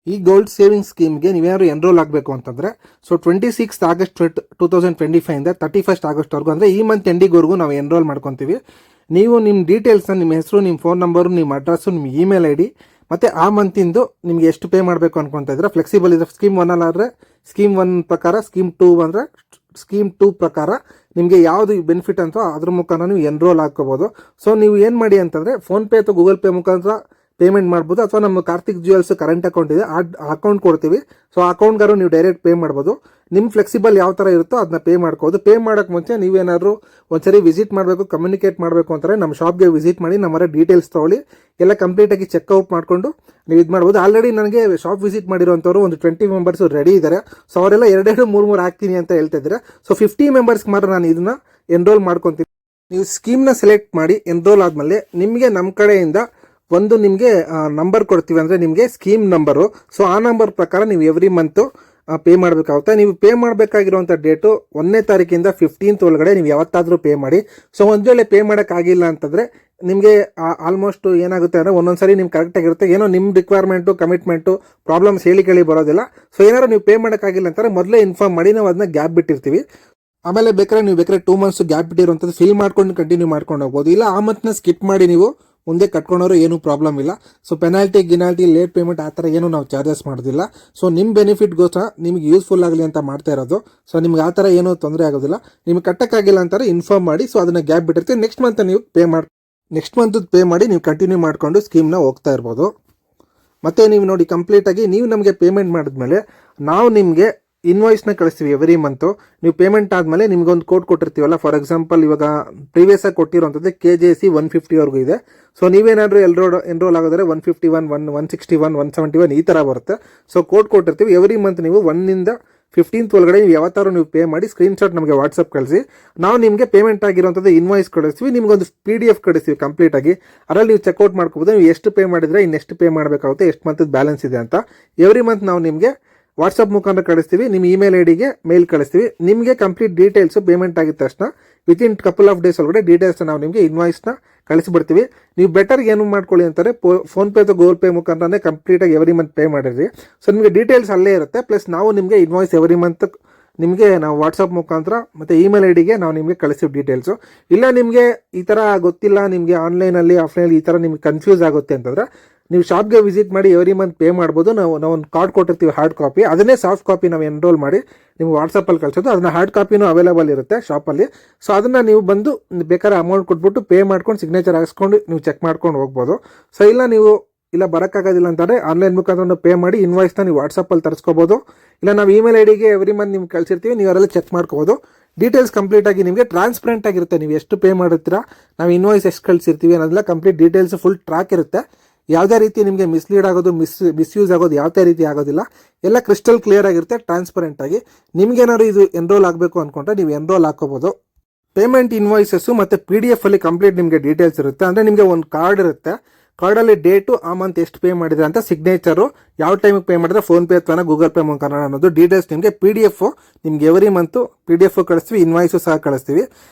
ಈ ಗೋಲ್ಡ್ ಸೇವಿಂಗ್ ಸ್ಕೀಮ್ಗೆ ನೀವೇನಾದ್ರು ಎನ್ರೋಲ್ ಆಗಬೇಕು ಅಂತಂದರೆ, ಸೊ 26 ಆಗಸ್ಟ್ 2025 31 ಆಗಸ್ಟ್ವರೆಗೂ ಅಂದರೆ ಈ ಮಂತ್ ಎಂಡಿಗ್ವರೆಗೂ ನಾವು ಎನ್ರೋಲ್ ಮಾಡ್ಕೊತೀವಿ. ನೀವು ನಿಮ್ಮ ಡೀಟೇಲ್ಸ್ನ, ನಿಮ್ಮ ಹೆಸರು, ನಿಮ್ಮ ಫೋನ್ ನಂಬರು, ನಿಮ್ಮ ಅಡ್ರೆಸ್ಸು, ನಿಮ್ಮ ಇಮೇಲ್ ID ಮತ್ತು ಆ ಮಂತಿಂದು ನಿಮಗೆ ಎಷ್ಟು ಪೇ ಮಾಡಬೇಕು ಅನ್ಕೊತಾ ಇದ್ರೆ ಫ್ಲೆಕ್ಸಿಬಲ್ ಇದೆ. ಸ್ಕೀಮ್ 1 ಅಲ್ಲಾದರೆ ಸ್ಕೀಮ್ 1 ಪ್ರಕಾರ, ಸ್ಕೀಮ್ 2 ಅಂದರೆ ಸ್ಕೀಮ್ 2 ಪ್ರಕಾರ ನಿಮಗೆ ಯಾವುದು ಬೆನಿಫಿಟ್ ಅಂತೋ ಅದ್ರ ಮುಖಾಂತರ ನೀವು ಎನ್ರೋಲ್ ಹಾಕ್ಕೋಬೋದು. ಸೊ ನೀವು ಏನು ಮಾಡಿ ಅಂತಂದರೆ, ಫೋನ್ಪೇ ಅಥವಾ ಗೂಗಲ್ ಪೇ ಮುಖಾಂತರ ಪೇಮೆಂಟ್ ಮಾಡ್ಬೋದು, ಅಥವಾ ನಮ್ಮ ಕಾರ್ತಿಕ್ ಜ್ಯುವೆಲ್ಸ್ ಕರೆಂಟ್ ಅಕೌಂಟ್ ಇದೆ, ಆ ಅಕೌಂಟ್ ಕೊಡ್ತೀವಿ. ಸೊ ಆ ಅಕೌಂಟ್ಗಾರು ನೀವು ಡೈರೆಕ್ಟ್ ಪೇ ಮಾಡ್ಬೋದು. ನಿಮ್ಮ ಫ್ಲೆಕ್ಸಿಬಲ್ ಯಾವ ಥರ ಇರುತ್ತೋ ಅದನ್ನ ಪೇ ಮಾಡ್ಕೋದು. ಪೇ ಮಾಡೋಕ್ಕೆ ಮುಂಚೆ ನೀವೇನಾದ್ರು ಒಂದ್ಸರಿ ವಿಸಿಟ್ ಮಾಡಬೇಕು, ಕಮ್ಯುನಿಕೇಟ್ ಮಾಡಬೇಕು ಅಂತಾರೆ ನಮ್ಮ ಶಾಪ್ಗೆ ವಿಸಿಟ್ ಮಾಡಿ ನಮ್ಮರ ಡೀಟೇಲ್ಸ್ ತೊಗೊಳ್ಳಿ, ಎಲ್ಲ ಕಂಪ್ಲೀಟಾಗಿ ಚೆಕ್ಔಟ್ ಮಾಡಿಕೊಂಡು ನೀವು ಇದು ಮಾಡ್ಬೋದು. ಆಲ್ರೆಡಿ ನನಗೆ ಶಾಪ್ ವಿಸಿಟ್ ಮಾಡಿರೋಂಥವ್ರು ಒಂದು 20 ಮೆಂಬರ್ಸ್ ರೆಡಿ ಇದ್ದಾರೆ. ಸೊ ಅವರೆಲ್ಲ 2 3 ಹಾಕ್ತೀನಿ ಅಂತ ಹೇಳ್ತಾ ಇದ್ದಾರೆ. ಸೊ 50 ಮೆಂಬರ್ಸ್ಗೆ ಮಾತ್ರ ನಾನು ಇದನ್ನ ಎನ್ರೋಲ್ ಮಾಡ್ಕೊತೀನಿ. ನೀವು ಸ್ಕೀಮ್ನ ಸೆಲೆಕ್ಟ್ ಮಾಡಿ ಎನ್ರೋಲ್ ಆದಮೇಲೆ ನಿಮಗೆ ನಮ್ಮ ಕಡೆಯಿಂದ ಒಂದು ನಿಮಗೆ ನಂಬರ್ ಕೊಡ್ತೀವಿ, ಅಂದರೆ ನಿಮಗೆ ಸ್ಕೀಮ್ ನಂಬರು. ಸೊ ಆ ನಂಬರ್ ಪ್ರಕಾರ ನೀವು ಎವ್ರಿ ಮಂತು ಪೇ ಮಾಡಬೇಕಾಗುತ್ತೆ. ನೀವು ಪೇ ಮಾಡಬೇಕಾಗಿರುವಂಥ ಡೇಟು 1ನೇ ತಾರೀಕಿಂದ 15th ಒಳಗಡೆ ನೀವು ಯಾವತ್ತಾದರೂ ಪೇ ಮಾಡಿ. ಸೊ ಒಂದು ವೇಳೆ ಪೇ ಮಾಡೋಕ್ಕಾಗಿಲ್ಲ ಅಂತಂದರೆ ನಿಮಗೆ ಆಲ್ಮೋಸ್ಟ್ ಏನಾಗುತ್ತೆ ಅಂದರೆ, ಒಂದೊಂದು ಸರಿ ನಿಮ್ಗೆ ಕರೆಕ್ಟಾಗಿರುತ್ತೆ, ಏನೋ ನಿಮ್ಮ ರಿಕ್ವೈರ್ಮೆಂಟು, ಕಮಿಟ್ಮೆಂಟು, ಪ್ರಾಬ್ಲಮ್ಸ್ ಹೇಳಿ ಬರೋದಿಲ್ಲ. ಸೊ ಏನಾದ್ರು ನೀವು ಪೇ ಮಾಡೋಕ್ಕಾಗಿಲ್ಲ ಅಂತಾರೆ ಮೊದಲೇ ಇನ್ಫಾರ್ಮ್ ಮಾಡಿ, ನಾವು ಅದನ್ನ ಗ್ಯಾಪ್ ಬಿಟ್ಟಿರ್ತೀವಿ. ಆಮೇಲೆ ಬೇಕಾದ್ರೆ 2 ಮಂತ್ಸ್ ಗ್ಯಾಪ್ ಬಿಟ್ಟಿರುವಂಥದ್ದು ಫಿಲ್ ಮಾಡ್ಕೊಂಡು ಕಂಟಿನ್ಯೂ ಮಾಡ್ಕೊಂಡು ಹೋಗ್ಬೋದು. ಇಲ್ಲ ಆ ಮಂತ್ನ ಸ್ಕಿಪ್ ಮಾಡಿ ನೀವು ಮುಂದೆ ಕಟ್ಕೊಂಡವರು ಏನೂ ಪ್ರಾಬ್ಲಮ್ ಇಲ್ಲ. ಸೊ ಪೆನಾಲ್ಟಿ, ಲೇಟ್ ಪೇಮೆಂಟ್ ಆ ಥರ ಏನೂ ನಾವು ಚಾರ್ಜಸ್ ಮಾಡೋದಿಲ್ಲ. ಸೊ ನಿಮ್ಮ ಬೆನಿಫಿಟ್ಗೋಸ್ಕರ ನಿಮಗೆ ಯೂಸ್ಫುಲ್ ಆಗಲಿ ಅಂತ ಮಾಡ್ತಾ ಇರೋದು. ಸೊ ನಿಮ್ಗೆ ಆ ಥರ ಏನೂ ತೊಂದರೆ ಆಗೋದಿಲ್ಲ. ನಿಮ್ಗೆ ಕಟ್ಟಕ್ಕಾಗಿಲ್ಲ ಅಂತಾರೆ ಇನ್ಫಾರ್ಮ್ ಮಾಡಿ. ಸೊ ಅದನ್ನು ಗ್ಯಾಪ್ ಬಿಟ್ಟಿರ್ತೀವಿ. ನೆಕ್ಸ್ಟ್ ಮಂತ್ ನೀವು ನೆಕ್ಸ್ಟ್ ಮಂತ್ ಪೇ ಮಾಡಿ ನೀವು ಕಂಟಿನ್ಯೂ ಮಾಡಿಕೊಂಡು ಸ್ಕೀಮ್ನ ಹೋಗ್ತಾ ಇರ್ಬೋದು. ಮತ್ತು ನೀವು ನೋಡಿ, ಕಂಪ್ಲೀಟಾಗಿ ನೀವು ನಮಗೆ ಪೇಮೆಂಟ್ ಮಾಡಿದ್ಮೇಲೆ ನಾವು ನಿಮಗೆ ಇನ್ವಾಯ್ಸ್ನ ಕಳಿಸ್ತೀವಿ ಎವ್ರಿ ಮಂತು. ನೀವು ಪೇಮೆಂಟ್ ಆದಮೇಲೆ ನಿಮ್ಗೊಂದು ಕೋಡ್ ಕೊಟ್ಟಿರ್ತೀವಲ್ಲ, ಫಾರ್ ಎಕ್ಸಾಂಪಲ್ ಇವಾಗ ಪ್ರೀವಿಯಸ್ ಆಗಿ ಕೊಟ್ಟಿರೋಂಥದ್ದು KJC 150 ಇದೆ. ಸೊ ನೀವೇನಾದರೂ ಎನ್ರೋಲ್ ಆಗೋದ್ರೆ 151, 161, 171 ಈ ಥರ ಬರುತ್ತೆ. ಸೊ ಕೋಡ್ ಕೊಟ್ಟಿರ್ತೀವಿ. ಎವ್ರಿ ಮಂತ್ ನೀವು 1ರಿಂದ 15th ಒಳಗಡೆ ನೀವು ಯಾವತ್ತಾರು ನೀವು ಪೇ ಮಾಡಿ ಸ್ಕ್ರೀನ್ಶಾಟ್ ನಮಗೆ ವಾಟ್ಸಪ್ ಕಳಿಸಿ. ನಾವು ನಿಮಗೆ ಪೇಮೆಂಟ್ ಆಗಿರೋಂಥದ್ದು ಇನ್ವಾಯ್ಸ್ ಕಳಿಸ್ತೀವಿ. ನಿಮ್ಗೊಂದು PDF ಕಳಿಸ್ತೀವಿ ಕಂಪ್ಲೀಟಾಗಿ. ಅದರಲ್ಲಿ ನೀವು ಚೆಕ್ಔಟ್ ಮಾಡ್ಕೋಬೋದು, ನೀವು ಎಷ್ಟು ಪೇ ಮಾಡಿದರೆ ಇನ್ನೆಷ್ಟು ಪೇ ಮಾಡಬೇಕಾಗುತ್ತೆ, ಎಷ್ಟು ಮಂತ್ ಬ್ಯಾಲೆನ್ಸ್ ಇದೆ ಅಂತ. ಎವ್ರಿ ಮಂತ್ ನಾವು ನಿಮಗೆ ವಾಟ್ಸಪ್ ಮುಖಾಂತರ ಕಳಿಸ್ತೀವಿ. ನಿಮ್ಮ ಇಮೇಲ್ ಐಡಿಗೆ ಮೇಲ್ ಕಳಿಸ್ತೀವಿ. ನಿಮಗೆ ಕಂಪ್ಲೀಟ್ ಡೀಟೇಲ್ಸು ಪೇಮೆಂಟ್ ಆಗಿದ ತಕ್ಷಣ ವಿತಿನ್ ಕಪಲ್ ಆಫ್ ಡೇಸ್ ಒಳಗಡೆ ಡೀಟೇಲ್ಸ್ನ ನಾವು ನಿಮಗೆ ಇನ್ವಾಯ್ಸ್ನ ಕಳಿಸ್ಬಿಡ್ತೀವಿ. ನೀವು ಬೆಟರ್ ಏನು ಮಾಡ್ಕೊಳ್ಳಿ ಅಂತಾರೆ, ಫೋನ್ಪೇ ಅಥವಾ ಗೂಗಲ್ ಪೇ ಮುಖಾಂತರನೇ ಕಂಪ್ಲೀಟಾಗಿ ಎವ್ರಿ ಮಂತ್ ಪೇ ಮಾಡಿರಿ. ಸೊ ನಿಮಗೆ ಡೀಟೇಲ್ಸ್ ಅಲ್ಲೇ ಇರುತ್ತೆ. ಪ್ಲಸ್ ನಾವು ನಿಮಗೆ ಇನ್ವಾಯ್ಸ್ ಎವ್ರಿ ಮಂತ್ ನಿಮಗೆ ನಾವು ವಾಟ್ಸಪ್ ಮುಖಾಂತರ ಮತ್ತು ಇಮೇಲ್ ಐಡಿಗೆ ನಾವು ನಿಮಗೆ ಕಳಿಸ್ತೀವಿ ಡೀಟೇಲ್ಸು. ಇಲ್ಲ ನಿಮಗೆ ಈ ಥರ ಗೊತ್ತಿಲ್ಲ, ನಿಮಗೆ ಆನ್ಲೈನಲ್ಲಿ ಆಫ್ಲೈನಲ್ಲಿ ಈ ಥರ ನಿಮಗೆ ಕನ್ಫ್ಯೂಸ್ ಆಗುತ್ತೆ ಅಂತಂದರೆ ನೀವು ಶಾಪ್ಗೆ ವಿಸಿಟ್ ಮಾಡಿ ಎವ್ರಿ ಮಂತ್ ಪೇ ಮಾಡ್ಬೋದು. ನಾವು ಒಂದು ಕಾರ್ಡ್ ಕೊಟ್ಟಿರ್ತೀವಿ ಹಾರ್ಡ್ ಕಾಪಿ, ಅದನ್ನೇ ಸಾಫ್ಟ್ ಕಾಪಿ ನಾವು ಎನ್ರೋಲ್ ಮಾಡಿ ನೀವು ವಾಟ್ಸಪ್ಪಲ್ಲಿ ಕಳಿಸೋದು. ಅದನ್ನ ಹಾರ್ಡ್ ಕಾಪಿನೂ ಅವೈಲೇಬಲ್ ಇರುತ್ತೆ ಶಾಪಲ್ಲಿ. ಸೊ ಅದನ್ನು ನೀವು ಬಂದು ಬೇಕಾದ್ರೆ ಅಮೌಂಟ್ ಕೊಟ್ಬಿಟ್ಟು ಪೇ ಮಾಡ್ಕೊಂಡು ಸಿಗ್ನೇಚರ್ ಹಾಕ್ಸ್ಕೊಂಡು ನೀವು ಚೆಕ್ ಮಾಡ್ಕೊಂಡು ಹೋಗ್ಬೋದು. ಸೊ ಇಲ್ಲ ಬರೋಕ್ಕಾಗೋದಿಲ್ಲ ಅಂತಂದರೆ ಆನ್ಲೈನ್ ಮುಖಾಂತರ ಪೇ ಮಾಡಿ ಇನ್ವಾಯ್ಸ್ನ ನೀವು ವಾಟ್ಸಪ್ಪಲ್ಲಿ ತರಿಸ್ಕೋಬೋದು. ಇಲ್ಲ ನಾವು ಇಮೇಲ್ ಐಡಿಗೆ ಎವ್ರಿ ಮಂತ್ ನಿಮ್ಗೆ ಕಳಿಸಿರ್ತೀವಿ, ನೀವು ಅವರೆಲ್ಲ ಚೆಕ್ ಮಾಡ್ಕೋಬೋದು. ಡೀಟೇಲ್ಸ್ ಕಂಪ್ಲೀಟಾಗಿ ನಿಮಗೆ ಟ್ರಾನ್ಸ್ಪರೆಂಟ್ ಆಗಿರುತ್ತೆ. ನೀವು ಎಷ್ಟು ಪೇ ಮಾಡಿರ್ತೀರಾ, ನಾವು ಇನ್ವಾಯ್ಸ್ ಎಷ್ಟು ಕಳಿಸಿರ್ತೀವಿ ಅನ್ನೋದೆಲ್ಲ ಕಂಪ್ಲೀಟ್ ಡೀಟೇಲ್ಸ್ ಫುಲ್ ಟ್ರ್ಯಾಕ್ ಇರುತ್ತೆ. ಯಾವುದೇ ರೀತಿ ನಿಮಗೆ ಮಿಸ್ಲೀಡ್ ಆಗೋದು ಮಿಸ್ಯೂಸ್ ಆಗೋದು ಯಾವುದೇ ರೀತಿ ಆಗೋದಿಲ್ಲ. ಎಲ್ಲ ಕ್ರಿಸ್ಟಲ್ ಕ್ಲಿಯರ್ ಆಗಿರುತ್ತೆ, ಟ್ರಾನ್ಸ್ಪರೆಂಟ್ ಆಗಿ. ನಿಮ್ಗೇನಾದ್ರು ಇದು ಎನ್ರೋಲ್ ಆಗಬೇಕು ಅಂದ್ಕೊಂಡ್ರೆ ನೀವು ಎನ್ರೋಲ್ ಹಾಕೋಬೋದು. ಪೇಮೆಂಟ್ ಇನ್ವಾಯ್ಸಸ್ಸು ಮತ್ತು PDF ಅಲ್ಲಿ ಕಂಪ್ಲೀಟ್ ನಿಮಗೆ ಡೀಟೇಲ್ಸ್ ಇರುತ್ತೆ. ಅಂದರೆ ನಿಮಗೆ ಒಂದು ಕಾರ್ಡ್ ಇರುತ್ತೆ, ಕಾರ್ಡಲ್ಲಿ ಡೇಟು, ಆ ಮಂತ್ ಎಷ್ಟು ಪೇ ಮಾಡಿದ್ರೆ ಅಂತ, ಸಿಗ್ನೇಚರು, ಯಾವ ಟೈಮಿಗೆ ಪೇ ಮಾಡಿದ್ರೆ ಫೋನ್ಪೇ ಅಥವಾ ಗೂಗಲ್ ಪೇ ಮುಖಾಂತರ ಅನ್ನೋದು ಡೀಟೇಲ್ಸ್ ನಿಮಗೆ PDF ನಿಮ್ಗೆ ಎವ್ರಿ ಮಂತು PDF ಕಳಿಸ್ತೀವಿ, ಇನ್ವಾಯ್ಸು ಸಹ ಕಳಿಸ್ತೀವಿ.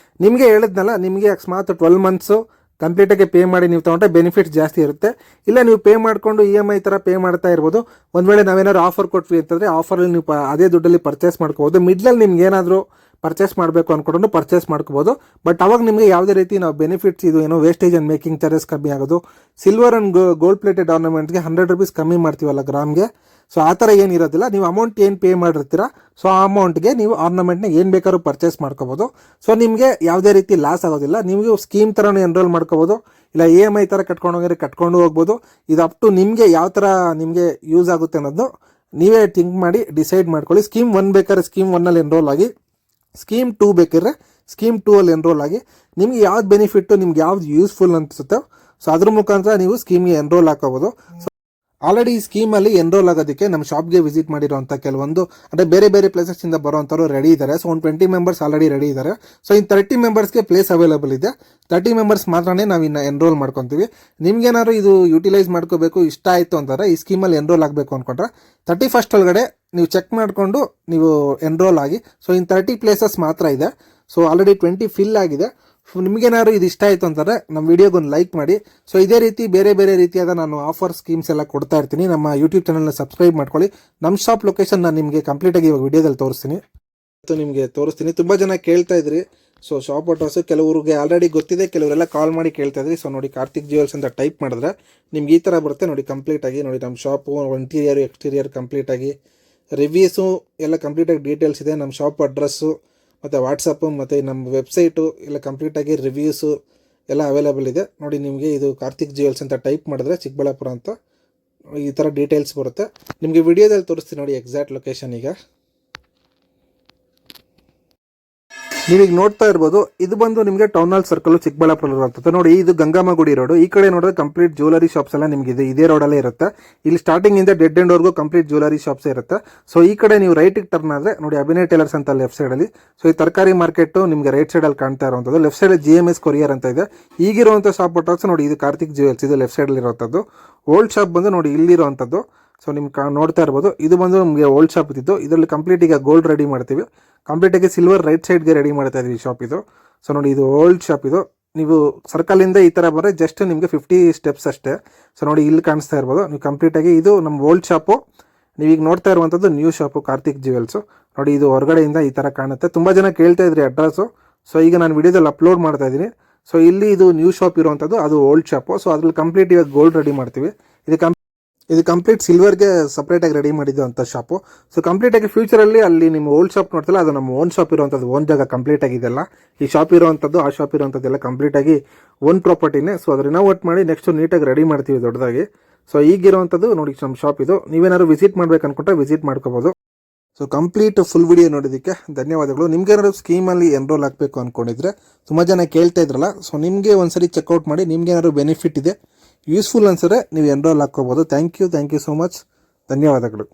ನಿಮಗೆ ಹೇಳಿದ್ನಲ್ಲ, ನಿಮಗೆ ಅಕಸ್ಮಾತ್ 12 ಮಂತ್ಸು ಕಂಪ್ಲೀಟಾಗಿ ಪೇ ಮಾಡಿ ನೀವು ತೊಗೊಂಡ್ರೆ ಬೆನಿಫಿಟ್ಸ್ ಜಾಸ್ತಿ ಇರುತ್ತೆ. ಇಲ್ಲ ನೀವು ಪೇ ಮಾಡಿಕೊಂಡು EMI ಥರ ಪೇ ಮಾಡ್ತಾ ಇರ್ಬೋದು. ಒಂದು ವೇಳೆ ನಾವೇನಾದ್ರು ಆಫರ್ ಕೊಟ್ವಿ ಅಂತಂದರೆ ಆಫರಲ್ಲಿ ನೀವು ಅದೇ ದುಡ್ಡಲ್ಲಿ ಪರ್ಚೇಸ್ ಮಾಡ್ಕೋಬೋದು. ಮಿಡ್ಲಲ್ಲಿ ನಿಮ್ಗೆ ಏನಾದರೂ ಪರ್ಚೇಸ್ ಮಾಡಬೇಕು ಅಂದ್ಕೊಂಡು ಪರ್ಚೇಸ್ ಮಾಡ್ಕೋಬೋದು. ಬಟ್ ಅವಾಗ ನಿಮಗೆ ಯಾವುದೇ ರೀತಿ ನಾವು ಬೆನಿಫಿಟ್ಸ್ ಇದು ಏನೋ ವೇಸ್ಟೇಜ್ ಆ್ಯಂಡ್ ಮೇಕಿಂಗ್ ಚಾರ್ಜಸ್ ಕಮ್ಮಿ ಆಗೋದು, ಸಿಲ್ವರ್ ಆ್ಯಂಡ್ ಗೋಲ್ಡ್ ಪ್ಲೇಟೆಡ್ ಆರ್ನಮೆಂಟ್ಗೆ 100 ರೂಪೀಸ್ ಕಮ್ಮಿ ಮಾಡ್ತೀವಲ್ಲ ಗ್ರಾಮ್ಗೆ, ಸೊ ಆ ಥರ ಏನಿರೋದಿಲ್ಲ. ನೀವು ಅಮೌಂಟ್ ಏನು ಪೇ ಮಾಡಿರ್ತೀರ, ಸೊ ಆ ಅಮೌಂಟ್ಗೆ ನೀವು ಆರ್ನಮೆಂಟ್ನ ಏನು ಬೇಕಾದ್ರೂ ಪರ್ಚೇಸ್ ಮಾಡ್ಕೋಬೋದು. ಸೊ ನಿಮಗೆ ಯಾವುದೇ ರೀತಿ ಲಾಸ್ ಆಗೋದಿಲ್ಲ. ನೀವು ಸ್ಕೀಮ್ ಥರನೂ ಎನ್ರೋಲ್ ಮಾಡ್ಕೋಬೋದು, ಇಲ್ಲ EMI ಥರ ಕಟ್ಕೊಂಡು ಹೋಗ್ಬೋದು. ಇದು ಅಪ್ ಟು ನಿಮಗೆ ಯಾವ ಥರ ನಿಮಗೆ ಯೂಸ್ ಆಗುತ್ತೆ ಅನ್ನೋದು ನೀವೇ ಥಿಂಕ್ ಮಾಡಿ ಡಿಸೈಡ್ ಮಾಡ್ಕೊಳ್ಳಿ. ಸ್ಕೀಮ್ 1 ಬೇಕಾದ್ರೆ ಸ್ಕೀಮ್ 1ಅಲ್ಲಿ ಎನ್ರೋಲ್ ಆಗಿ, ಸ್ಕೀಮ್ 2 ಬೇಕಿದ್ರೆ ಸ್ಕೀಮ್ 2 ಅಲ್ಲಿ ಎನ್ರೋಲ್ ಆಗಿ. ನಿಮ್ಗೆ ಯಾವ್ದು ಬೆನಿಫಿಟ್ಟು, ನಿಮ್ಗೆ ಯಾವ್ದು ಯೂಸ್ಫುಲ್ ಅನಿಸುತ್ತೋ ಸೊ ಅದ್ರ ಮುಖಾಂತರ ನೀವು ಸ್ಕೀಮ್ಗೆ ಎನ್ರೋಲ್ ಹಾಕೋಬೋದು. ಆಲ್ರೆಡಿ ಈ ಸ್ಕೀಮಲ್ಲಿ ಎನ್ರೋಲ್ ಆಗೋದಕ್ಕೆ ನಮ್ಮ ಶಾಪ್ಗೆ ವಿಸಿಟ್ ಮಾಡಿರೋಂಥ ಕೆಲವೊಂದು ಅಂದರೆ ಬೇರೆ ಬೇರೆ ಪ್ಲೇಸಸ್ಸಿಂದ ಬರೋವಂಥವ್ರು ರೆಡಿ ಇದ್ದಾರೆ. ಸೊ ಒಂದು 20 ಮೆಂಬರ್ಸ್ ಆಲ್ರೆಡಿ ರೆಡಿ ಇದ್ದಾರೆ. ಸೊ ಇನ್ನು 30 ಮೆಂಬರ್ಸ್ಗೆ ಪ್ಲೇಸ್ ಅವೈಲೇಬಲ್ ಇದೆ. 30 ಮೆಂಬರ್ಸ್ ಮಾತ್ರನೇ ನಾವು ಇನ್ನು ಎನ್ರೋಲ್ ಮಾಡ್ಕೊತೀವಿ. ನಿಮ್ಗೇನಾದ್ರು ಇದು ಯೂಟಿಲೈಸ್ ಮಾಡ್ಕೋಬೇಕು ಇಷ್ಟ ಆಯಿತು ಅಂತಾರೆ, ಈ ಸ್ಕೀಮಲ್ಲಿ ಎನ್ರೋಲ್ ಆಗಬೇಕು ಅಂದ್ಕೊಂಡ್ರೆ 31st ಒಳಗಡೆ ನೀವು ಚೆಕ್ ಮಾಡಿಕೊಂಡು ನೀವು ಎನ್ರೋಲ್ ಆಗಿ. ಸೊ ಇನ್ನು 30 ಪ್ಲೇಸಸ್ ಮಾತ್ರ ಇದೆ. ಸೊ ಆಲ್ರೆಡಿ 20 ಫಿಲ್ ಆಗಿದೆ. ನಿಮಗೇನಾದ್ರು ಇದು ಇಷ್ಟ ಆಯಿತು ಅಂತಾರೆ ನಮ್ಮ ವಿಡಿಯೋಗೆ ಒಂದು ಲೈಕ್ ಮಾಡಿ. ಸೊ ಇದೇ ರೀತಿ ಬೇರೆ ಬೇರೆ ರೀತಿಯಾದ ನಾನು ಆಫರ್ ಸ್ಕೀಮ್ಸ್ ಎಲ್ಲ ಕೊಡ್ತಾ ಇರ್ತೀನಿ. ನಮ್ಮ ಯೂಟ್ಯೂಬ್ ಚಾನಲ್ನ ಸಬ್ಸ್ಕ್ರೈಬ್ ಮಾಡ್ಕೊಳ್ಳಿ. ನಮ್ಮ ಶಾಪ್ ಲೊಕೇಶನ್ ನಾನು ನಿಮಗೆ ಕಂಪ್ಲೀಟಾಗಿ ಇವಾಗ ವಿಡಿಯೋದಲ್ಲಿ ತೋರಿಸ್ತೀನಿ. ತುಂಬ ಜನ ಕೇಳ್ತಾ ಇದ್ರಿ ಸೊ ಶಾಪ್ ಅಡ್ರೆಸ್ಸು, ಕೆಲವ್ರಿಗೆ ಆಲ್ರೆಡಿ ಗೊತ್ತಿದೆ, ಕೆಲವರೆಲ್ಲ ಕಾಲ್ ಮಾಡಿ ಕೇಳ್ತಾ ಇದ್ರಿ. ಸೊ ನೋಡಿ, ಕಾರ್ತಿಕ್ ಜ್ಯುವೆಲ್ಸ್ ಅಂತ ಟೈಪ್ ಮಾಡಿದ್ರೆ ನಿಮ್ಗೆ ಈ ಥರ ಬರುತ್ತೆ ನೋಡಿ. ಕಂಪ್ಲೀಟಾಗಿ ನೋಡಿ, ನಮ್ಮ ಶಾಪು ಇಂಟೀರಿಯರ್ ಎಕ್ಸ್ಟೀರಿಯರ್ ಕಂಪ್ಲೀಟಾಗಿ ರಿವ್ಯೂಸು ಎಲ್ಲ ಕಂಪ್ಲೀಟಾಗಿ ಡೀಟೇಲ್ಸ್ ಇದೆ. ನಮ್ಮ ಶಾಪ್ ಅಡ್ರೆಸ್ಸು ಮತ್ತು ವಾಟ್ಸಪ್ಪು ಮತ್ತು ನಮ್ಮ ವೆಬ್ಸೈಟು ಎಲ್ಲ ಕಂಪ್ಲೀಟಾಗಿ ರಿವ್ಯೂಸು ಎಲ್ಲ ಅವೈಲೇಬಲ್ ಇದೆ ನೋಡಿ. ನಿಮಗೆ ಇದು ಕಾರ್ತಿಕ್ ಜ್ಯುವೆಲ್ಸ್ ಅಂತ ಟೈಪ್ ಮಾಡಿದ್ರೆ ಚಿಕ್ಕಬಳ್ಳಾಪುರ ಅಂತ ಈ ಥರ ಡೀಟೇಲ್ಸ್ ಬರುತ್ತೆ. ನಿಮಗೆ ವಿಡಿಯೋದಲ್ಲಿ ತೋರಿಸ್ತೀನಿ ನೋಡಿ ಎಕ್ಸಾಕ್ಟ್ ಲೊಕೇಶನ್. ಈಗ ನೀವೀಗ ನೋಡ್ತಾ ಇರ್ಬೋದು, ಇದು ಬಂದು ನಿಮಗೆ ಟೌನ್ ಹಾಲ್ ಸರ್ಕಲ್ ಚಿಕ್ಕಬಳ್ಳಾಪುರ ಇರುವಂಥದ್ದು ನೋಡಿ. ಇದು ಗಂಗಮ್ಮ ಗುಡಿ ರೋಡು. ಈ ಕಡೆ ನೋಡಿದ್ರೆ ಕಂಪ್ಲೀಟ್ ಜ್ಯುವೆಲರಿ ಶಾಪ್ಸ್ ಎಲ್ಲ ನಿಮಗೆ ಇದೇ ರೋಡಲ್ಲೇ ಇರುತ್ತೆ. ಇಲ್ಲಿ ಸ್ಟಾರ್ಟಿಂಗ್ ಇಂದ ಡೆಡ್ ಎಂಡ್ವರೆಗೂ ಕಂಪ್ಲೀಟ್ ಜ್ಯುವೆಲರಿ ಶಾಪ್ಸ್ ಇರುತ್ತೆ. ಸೊ ಈ ಕಡೆ ನೀವು ರೈಟಿಗೆ ಟರ್ನ್ ಆದರೆ ನೋಡಿ ಅಭಿನಯ್ ಟೇಲರ್ಸ್ ಅಂತ ಲೆಫ್ಟ್ ಸೈಡಲ್ಲಿ. ಸೊ ಈ ತರಕಾರಿ ಮಾರ್ಕೆಟ್ ನಿಮಗೆ ರೈಟ್ ಸೈಡಲ್ಲಿ ಕಾಣ್ತಾ ಇರುವಂಥದ್ದು. ಲೆಫ್ಟ್ ಸೈಡ್ GMS ಕೊರಿಯರ್ ಅಂತ ಇದೆ. ಈಗಿರುವಂಥ ಶಾಪ್ ಅಡ್ರೆಸ್ ನೋಡಿ, ಇದು ಕಾರ್ತಿಕ್ ಜ್ಯುವೆಲ್ಸ್, ಇದು ಲೆಫ್ಟ್ ಸೈಡಲ್ಲಿ ಇರುವಂಥದ್ದು. ಓಲ್ಡ್ ಶಾಪ್ ಬಂದು ನೋಡಿ ಇಲ್ಲಿರುವಂಥದ್ದು. ಸೊ ನಿಮ್ಗೆ ನೋಡ್ತಾ ಇರ್ಬೋದು, ಇದು ಬಂದು ನಮಗೆ ಓಲ್ಡ್ ಶಾಪ್ ಇದ್ದಿದ್ದು. ಇದರಲ್ಲಿ ಕಂಪ್ಲೀಟ್ ಈಗ ಗೋಲ್ಡ್ ರೆಡಿ ಮಾಡ್ತೀವಿ, ಕಂಪ್ಲೀಟಾಗಿ ಸಿಲ್ವರ್ ರೈಟ್ ಸೈಡ್ಗೆ ರೆಡಿ ಮಾಡ್ತಾ ಇದ್ವಿ ಶಾಪ್ ಇದು. ಸೊ ನೋಡಿ, ಇದು ಓಲ್ಡ್ ಶಾಪ್ ಇದು. ನೀವು ಸರ್ಕಲಿಂದ ಈ ಥರ ಬರೋ ಜಸ್ಟ್ ನಿಮಗೆ 50 ಸ್ಟೆಪ್ಸ್ ಅಷ್ಟೇ. ಸೊ ನೋಡಿ, ಇಲ್ಲಿ ಕಾಣಿಸ್ತಾ ಇರ್ಬೋದು ನೀವು ಕಂಪ್ಲೀಟಾಗಿ. ಇದು ನಮ್ಮ ಓಲ್ಡ್ ಶಾಪು. ನೀವೀಗ ನೋಡ್ತಾ ಇರುವಂಥದ್ದು ನ್ಯೂ ಶಾಪು ಕಾರ್ತಿಕ್ ಜ್ಯುವೆಲ್ಸು ನೋಡಿ. ಇದು ಹೊರಗಡೆಯಿಂದ ಈ ಥರ ಕಾಣುತ್ತೆ. ತುಂಬ ಜನ ಕೇಳ್ತಾ ಇದ್ರಿ ಅಡ್ರೆಸ್ಸು. ಸೊ ಈಗ ನಾನು ವಿಡಿಯೋದಲ್ಲಿ ಅಪ್ಲೋಡ್ ಮಾಡ್ತಾ ಇದ್ದೀನಿ. ಸೊ ಇಲ್ಲಿ ಇದು ನ್ಯೂ ಶಾಪ್ ಇರುವಂಥದ್ದು, ಅದು ಓಲ್ಡ್ ಶಾಪು. ಸೊ ಅದ್ರಲ್ಲಿ ಕಂಪ್ಲೀಟ್ ಇವಾಗ ಗೋಲ್ಡ್ ರೆಡಿ ಮಾಡ್ತೀವಿ. ಇದು ಕಂಪ್ಲೀಟ್ ಸಿಲ್ವರ್ಗೆ ಸಪ್ರೇಟಾಗಿ ರೆಡಿ ಮಾಡಿದ್ದು ಅಂತ ಶಾಪು. ಸೊ ಕಂಪ್ಲೀಟಾಗಿ ಫ್ಯೂಚರಲ್ಲಿ ಅಲ್ಲಿ ನಿಮ್ಮ ಓಲ್ಡ್ ಶಾಪ್ ನೋಡ್ತಲ್ಲ, ಅದು ನಮ್ಮ ಓನ್ ಶಾಪ್ ಇರುವಂಥದ್ದು, ಓನ್ ಜಾಗ ಕಂಪ್ಲೀಟಾಗಿ ಇದೆಲ್ಲ. ಈ ಶಾಪ್ ಇರುವಂಥದ್ದು, ಆ ಶಾಪ್ ಇರುವಂಥದ್ದೆಲ್ಲ ಕಂಪ್ಲೀಟಾಗಿ ಓನ್ ಪ್ರಾಪರ್ಟಿನೇ. ಸೊ ಅದು ರಿನೋವೇಟ್ ಮಾಡಿ ನೆಕ್ಸ್ಟ್ ನೀಟಾಗಿ ರೆಡಿ ಮಾಡ್ತೀವಿ ದೊಡ್ಡದಾಗಿ. ಸೊ ಈಗಿರುವಂಥದ್ದು ನೋಡಿ ನಮ್ಮ ಶಾಪ್ ಇದು. ನೀವೇನಾದ್ರು ವಿಸಿಟ್ ಮಾಡ್ಬೇಕು ಅನ್ಕೊಂಡ್ರೆ ವಿಸಿಟ್ ಮಾಡ್ಕೋಬೋದು. ಸೊ ಕಂಪ್ಲೀಟ್ ಫುಲ್ ವಿಡಿಯೋ ನೋಡೋದಕ್ಕೆ ಧನ್ಯವಾದಗಳು. ನಿಮ್ಗೇನಾದ್ರು ಸ್ಕೀಮಲ್ಲಿ ಎನ್ರೋಲ್ ಆಗಬೇಕು ಅಂದ್ಕೊಂಡಿದ್ರೆ ತುಂಬ ಜನ ಕೇಳ್ತಾ ಇದ್ರಲ್ಲ, ಸೊ ನಿಮಗೆ ಒಂದ್ಸರಿ ಚೆಕ್ಔಟ್ ಮಾಡಿ. ನಿಮ್ಗೇನಾದ್ರು ಬೆನಿಫಿಟ್ ಇದೆ, ಯೂಸ್ಫುಲ್ ಅನ್ಸಿದ್ರೆ ನೀವು ಎನ್ರೋಲ್ ಹಾಕ್ಕೋಬೋದು. Thank you so much. ಧನ್ಯವಾದಗಳು.